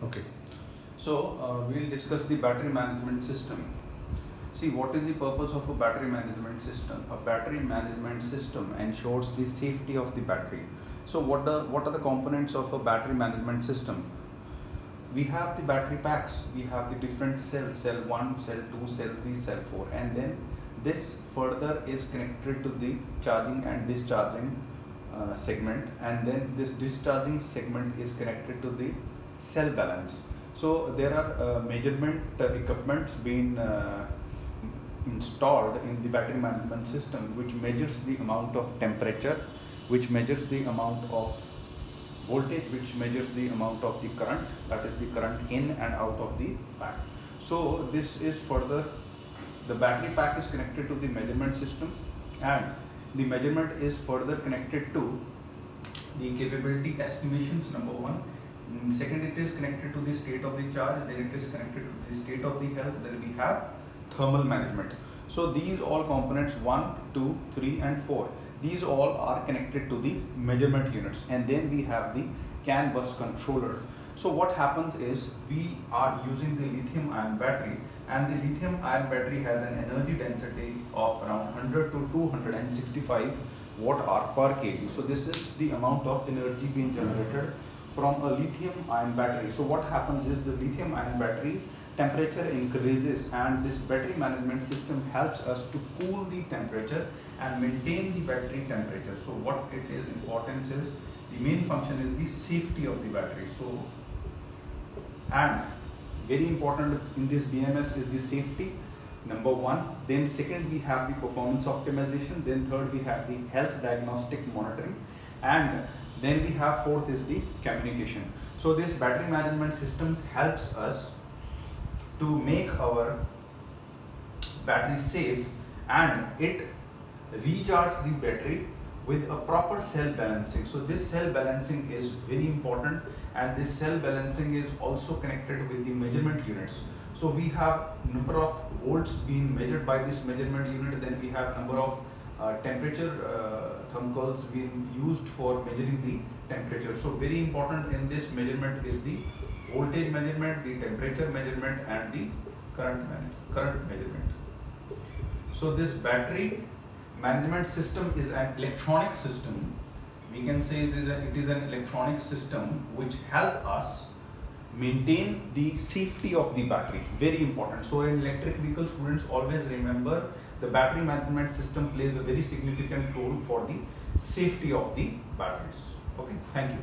Okay, so we'll discuss the battery management system. See, what is the purpose of a battery management system? A battery management system ensures the safety of the battery. So what are the components of a battery management system? We have the battery packs, we have the different cells, cell 1, cell 2, cell 3, cell 4, and then this further is connected to the charging and discharging segment, and then this discharging segment is connected to the cell balance. So there are measurement equipments being installed in the battery management system, which measures the amount of temperature, which measures the amount of voltage, which measures the amount of the current, that is the current in and out of the pack. So this is further, the battery pack is connected to the measurement system, and the measurement is further connected to the capability estimations, number one. Second, it is connected to the state of the charge, then it is connected to the state of the health, then we have thermal management. So these all components 1, 2, 3 and 4, these all are connected to the measurement units, and then we have the CAN bus controller. So what happens is, we are using the lithium ion battery, and the lithium ion battery has an energy density of around 100 to 265 watt hour per kg. So this is the amount of energy being generated from a lithium ion battery. So what happens is, the lithium ion battery temperature increases, and this battery management system helps us to cool the temperature and maintain the battery temperature. So what it is importance is, the main function is the safety of the battery. So, and very important in this BMS is the safety, number one. Then second, we have the performance optimization. Then third, we have the health diagnostic monitoring, and then we have fourth is the communication. So this battery management systems helps us to make our battery safe, and it recharges the battery with a proper cell balancing. So this cell balancing is very important, and this cell balancing is also connected with the measurement units. So we have number of volts being measured by this measurement unit, then we have number of temperature thermocouples being used for measuring the temperature. So very important in this measurement is the voltage measurement, the temperature measurement, and the current measurement. So this battery management system is an electronic system. We can say it is an electronic system which help us maintain the safety of the battery. Very important. So in electric vehicle, students always remember, the battery management system plays a very significant role for the safety of the batteries. Okay, thank you.